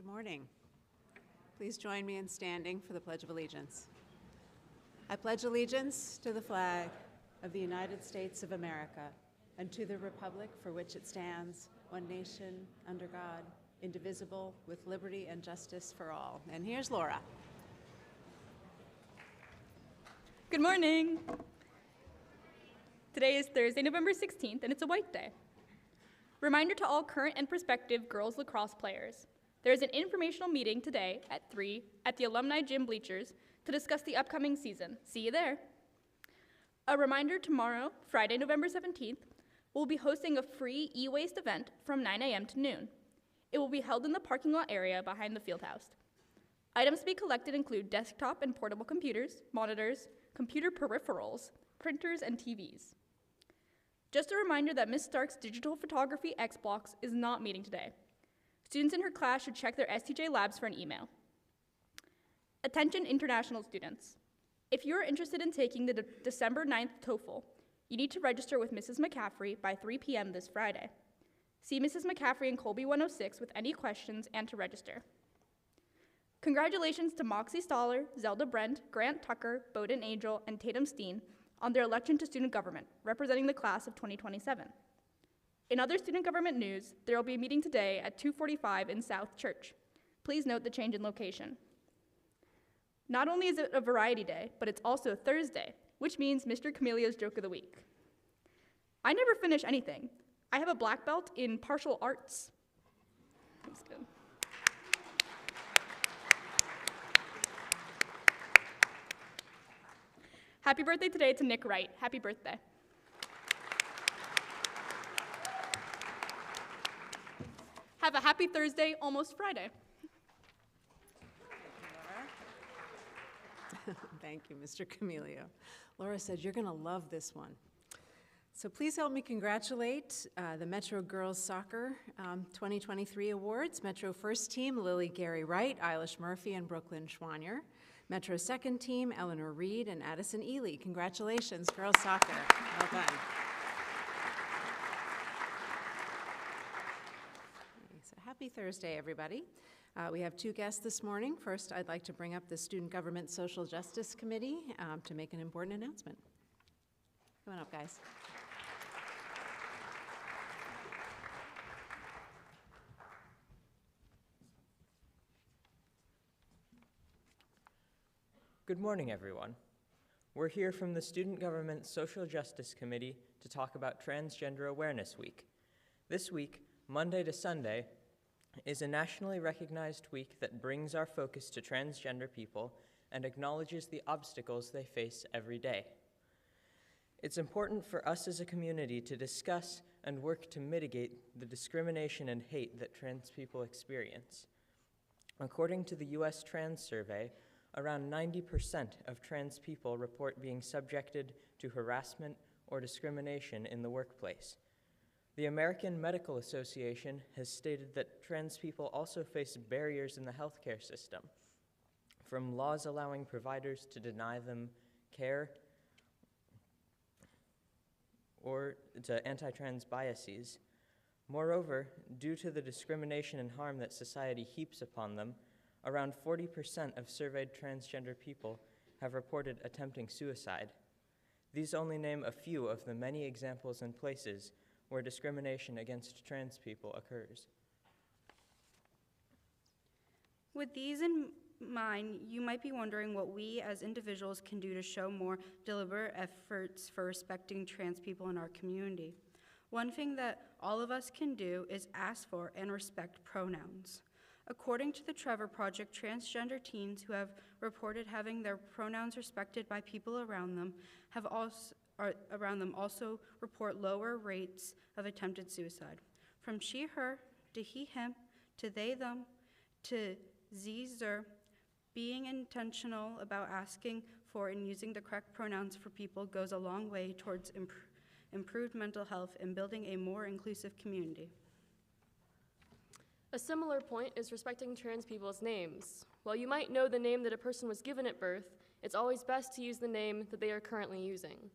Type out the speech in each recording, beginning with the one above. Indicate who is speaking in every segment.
Speaker 1: Good morning. Please join me in standing for the Pledge of Allegiance. I pledge allegiance to the flag of the United States of America and to the republic for which it stands, one nation, under God, indivisible, with liberty and justice for all. And here's Laura.
Speaker 2: Good morning. Today is Thursday, November 16th, and it's a white day. Reminder to all current and prospective girls lacrosse players. There is an informational meeting today at 3 at the alumni gym bleachers to discuss the upcoming season. See you there. A reminder, tomorrow, Friday, November 17th, we'll be hosting a free e-waste event from 9 a.m. to noon. It will be held in the parking lot area behind the field house. Items to be collected include desktop and portable computers, monitors, computer peripherals, printers, and TVs. Just a reminder that Ms. Stark's digital photography X blocks is not meeting today. Students in her class should check their STJ labs for an email. Attention international students. If you are interested in taking the December 9th TOEFL, you need to register with Mrs. McCaffrey by 3 p.m. this Friday. See Mrs. McCaffrey in Colby 106 with any questions and to register. Congratulations to Moxie Stoller, Zelda Brent, Grant Tucker, Bowden Angel, and Tatum Steen on their election to student government, representing the class of 2027. In other student government news, there will be a meeting today at 2:45 in South Church. Please note the change in location. Not only is it a variety day, but it's also Thursday, which means Mr. Camelia's joke of the week. I never finish anything. I have a black belt in partial arts. That's good. Happy birthday today to Nick Wright. Happy birthday. Have a happy Thursday, almost Friday.
Speaker 1: Thank you, Mr. Camelio. Laura said you're going to love this one. So please help me congratulate the Metro Girls Soccer 2023 Awards. Metro First Team, Lily Gary Wright, Eilish Murphy, and Brooklyn Schwanier. Metro Second Team, Eleanor Reed and Addison Ely. Congratulations, girls soccer. Well done. So happy Thursday, everybody. We have two guests this morning. First, I'd like to bring up the Student Government Social Justice Committee to make an important announcement. Come on up, guys.
Speaker 3: Good morning, everyone. We're here from the Student Government Social Justice Committee to talk about Transgender Awareness Week. This week, Monday to Sunday, is a nationally recognized week that brings our focus to transgender people and acknowledges the obstacles they face every day. It's important for us as a community to discuss and work to mitigate the discrimination and hate that trans people experience. According to the U.S. Trans Survey, around 90% of trans people report being subjected to harassment or discrimination in the workplace. The American Medical Association has stated that trans people also face barriers in the healthcare system, from laws allowing providers to deny them care or to anti-trans biases. Moreover, due to the discrimination and harm that society heaps upon them, around 40% of surveyed transgender people have reported attempting suicide. These only name a few of the many examples and places where discrimination against trans people occurs.
Speaker 4: With these in mind, you might be wondering what we as individuals can do to show more deliberate efforts for respecting trans people in our community. One thing that all of us can do is ask for and respect pronouns. According to the Trevor Project, transgender teens who have reported having their pronouns respected by people around them also report lower rates of attempted suicide. From she, her, to he, him, to they, them, to ze, zer, being intentional about asking for and using the correct pronouns for people goes a long way towards improved mental health and building a more inclusive community.
Speaker 5: A similar point is respecting trans people's names. While you might know the name that a person was given at birth, it's always best to use the name that they are currently using.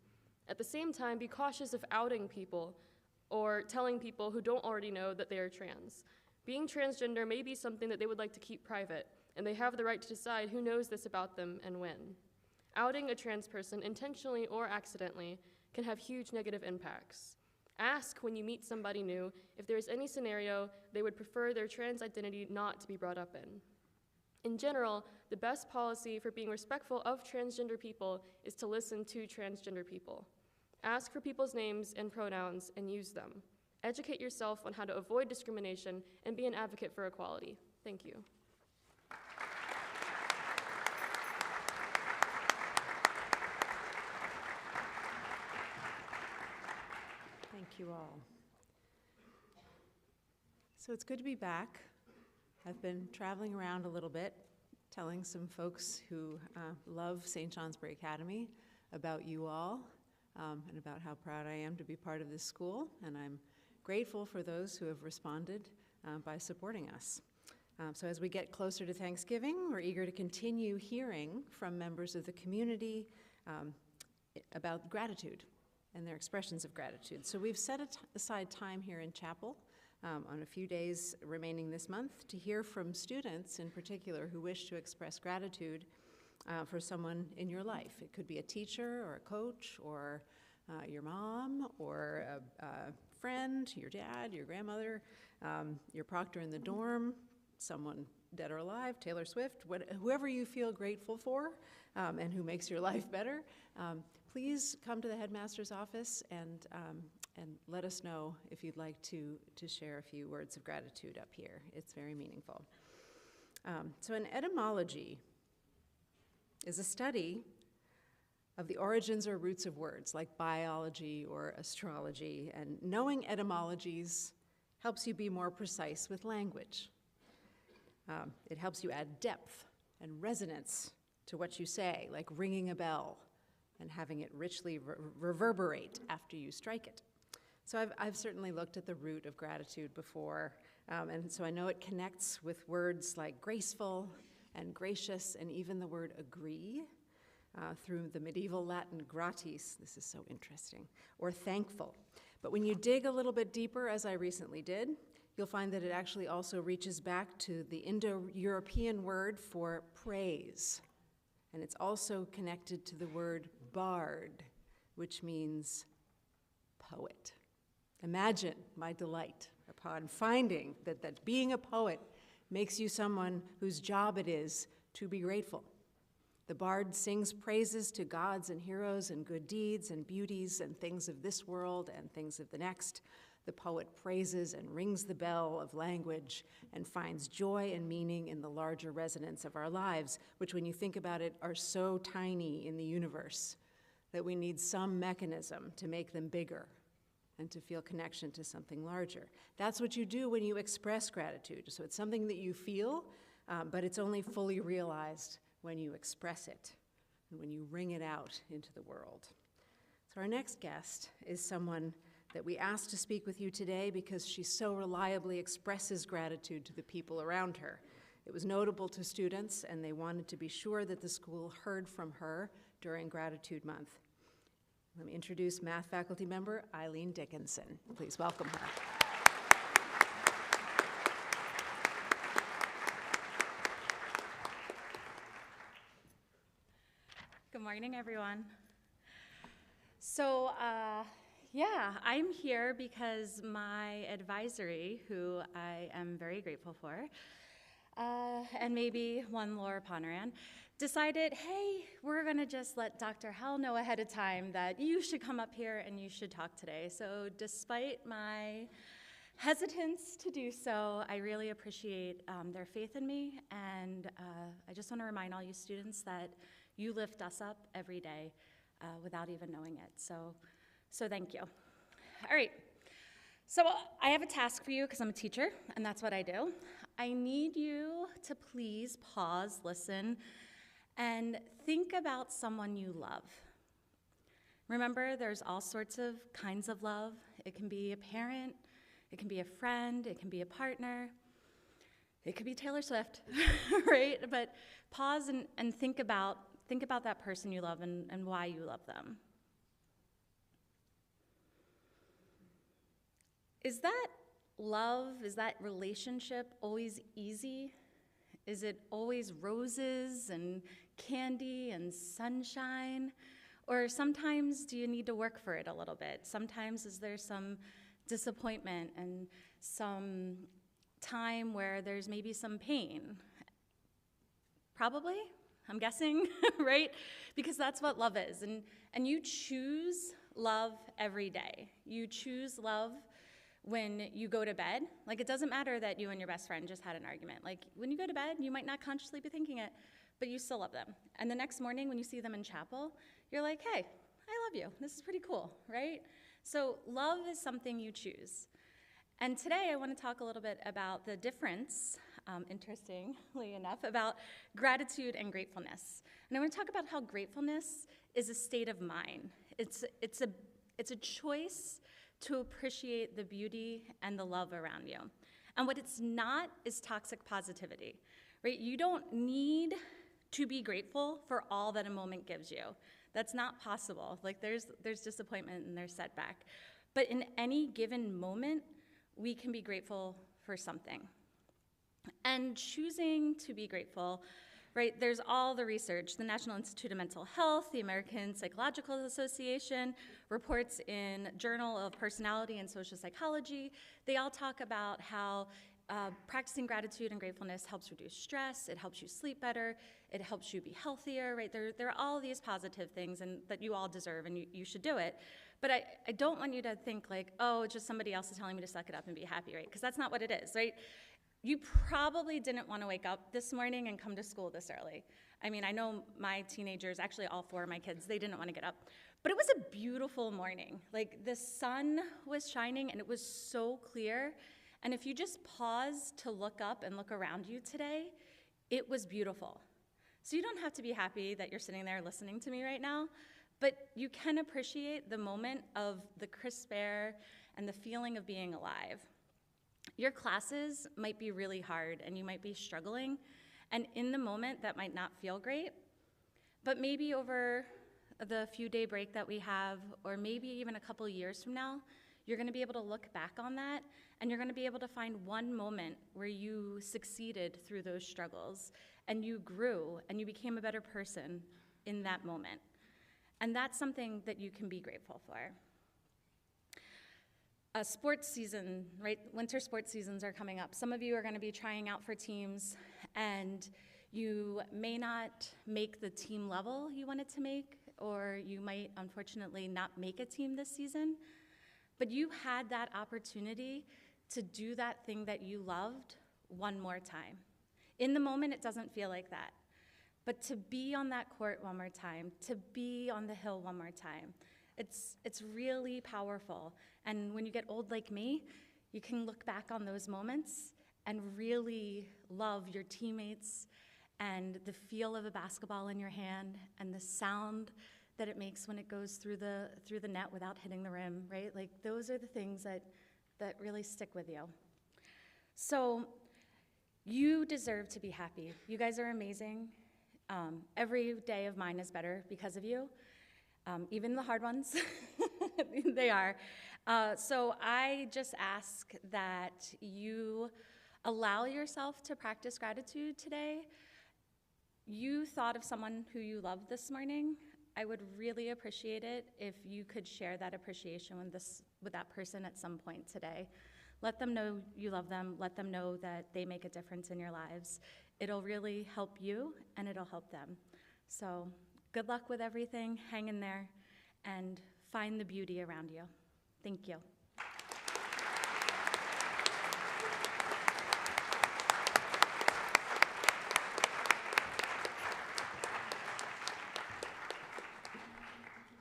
Speaker 5: At the same time, be cautious of outing people or telling people who don't already know that they are trans. Being transgender may be something that they would like to keep private, and they have the right to decide who knows this about them and when. Outing a trans person, intentionally or accidentally, can have huge negative impacts. Ask when you meet somebody new if there is any scenario they would prefer their trans identity not to be brought up in. In general, the best policy for being respectful of transgender people is to listen to transgender people. Ask for people's names and pronouns and use them. Educate yourself on how to avoid discrimination and be an advocate for equality. Thank you.
Speaker 1: Thank you all. So it's good to be back. I've been traveling around a little bit, telling some folks who love St. Johnsbury Academy about you all and about how proud I am to be part of this school, and I'm grateful for those who have responded by supporting us. So as we get closer to Thanksgiving, we're eager to continue hearing from members of the community about gratitude and their expressions of gratitude. So we've set aside time here in chapel on a few days remaining this month to hear from students in particular who wish to express gratitude for someone in your life. It could be a teacher or a coach or your mom or a friend, your dad, your grandmother, your proctor in the dorm, someone dead or alive, Taylor Swift, whoever you feel grateful for and who makes your life better. Please come to the headmaster's office and let us know if you'd like to share a few words of gratitude up here. It's very meaningful. So an etymology is a study of the origins or roots of words, like biology or astrology, and knowing etymologies helps you be more precise with language. It helps you add depth and resonance to what you say, like ringing a bell and having it richly reverberate after you strike it. So I've certainly looked at the root of gratitude before, and so I know it connects with words like graceful and gracious, and even the word agree, through the medieval Latin gratis, this is so interesting, or thankful. But when you dig a little bit deeper, as I recently did, you'll find that it actually also reaches back to the Indo-European word for praise. And it's also connected to the word bard, which means poet. Imagine my delight upon finding that being a poet makes you someone whose job it is to be grateful. The bard sings praises to gods and heroes and good deeds and beauties and things of this world and things of the next. The poet praises and rings the bell of language and finds joy and meaning in the larger resonance of our lives, which when you think about it are so tiny in the universe that we need some mechanism to make them bigger and to feel connection to something larger. That's what you do when you express gratitude. So it's something that you feel, but it's only fully realized when you express it and when you ring it out into the world. So our next guest is someone that we asked to speak with you today because she so reliably expresses gratitude to the people around her. It was notable to students, and they wanted to be sure that the school heard from her during Gratitude Month. Let me introduce math faculty member Eileen Dickinson. Please welcome her.
Speaker 6: Good morning, everyone. So, I'm here because my advisory, who I am very grateful for, and maybe one Laura Poneran, decided, hey, we're gonna just let Dr. Hell know ahead of time that you should come up here and you should talk today. So despite my hesitance to do so, I really appreciate their faith in me, and I just wanna remind all you students that you lift us up every day without even knowing it. So thank you. All right, so I have a task for you because I'm a teacher, and that's what I do. I need you to please pause, listen, and think about someone you love. Remember, there's all sorts of kinds of love. It can be a parent, it can be a friend, it can be a partner, it could be Taylor Swift, right? But pause and think about that person you love and why you love them. Is that love, is that relationship always easy? Is it always roses and candy and sunshine? Or sometimes do you need to work for it a little bit? Sometimes is there some disappointment and some time where there's maybe some pain? Probably, I'm guessing, right? Because that's what love is. And you choose love every day. You choose love when you go to bed. Like, it doesn't matter that you and your best friend just had an argument. Like, when you go to bed, you might not consciously be thinking it, but you still love them. And the next morning when you see them in chapel, you're like, hey, I love you. This is pretty cool, right? So love is something you choose. And today I want to talk a little bit about the difference, interestingly enough, about gratitude and gratefulness. And I want to talk about how gratefulness is a state of mind. It's a choice to appreciate the beauty and the love around you. And what it's not is toxic positivity, right? You don't need to be grateful for all that a moment gives you. That's not possible. Like, there's disappointment and there's setback. But in any given moment, we can be grateful for something. And choosing to be grateful, right, there's all the research. The National Institute of Mental Health, the American Psychological Association, reports in Journal of Personality and Social Psychology. They all talk about how practicing gratitude and gratefulness helps reduce stress, it helps you sleep better, it helps you be healthier, right? There are all these positive things and that you all deserve and you should do it. But I don't want you to think like, oh, it's just somebody else is telling me to suck it up and be happy, right? Because that's not what it is, right? You probably didn't want to wake up this morning and come to school this early. I mean, I know my teenagers, actually all 4 of my kids, they didn't want to get up. But it was a beautiful morning. Like, the sun was shining and it was so clear. And if you just pause to look up and look around you today, it was beautiful. So you don't have to be happy that you're sitting there listening to me right now, but you can appreciate the moment of the crisp air and the feeling of being alive. Your classes might be really hard and you might be struggling, and in the moment that might not feel great, but maybe over the few-day break that we have, or maybe even a couple years from now, you're going to be able to look back on that, and you're going to be able to find one moment where you succeeded through those struggles, and you grew, and you became a better person in that moment. And that's something that you can be grateful for. A sports season, right? Winter sports seasons are coming up. Some of you are going to be trying out for teams, and you may not make the team level you wanted to make, or you might, unfortunately, not make a team this season. But you had that opportunity to do that thing that you loved one more time. In the moment, it doesn't feel like that. But to be on that court one more time, to be on the hill one more time, it's really powerful. And when you get old like me, you can look back on those moments and really love your teammates and the feel of a basketball in your hand and the sound that it makes when it goes through the net without hitting the rim, right? Like, those are the things that really stick with you. So you deserve to be happy. You guys are amazing. Every day of mine is better because of you, even the hard ones. They are. So I just ask that you allow yourself to practice gratitude today. You thought of someone who you loved this morning. I would really appreciate it if you could share that appreciation with that person at some point today. Let them know you love them. Let them know that they make a difference in your lives. It'll really help you, and it'll help them. So good luck with everything. Hang in there, and find the beauty around you. Thank you.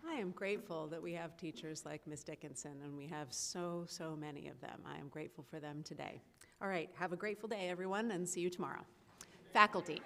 Speaker 1: I am grateful that we have teachers like Ms. Dickinson, and we have so many of them. I am grateful for them today. All right, have a grateful day, everyone, and see you tomorrow. Faculty.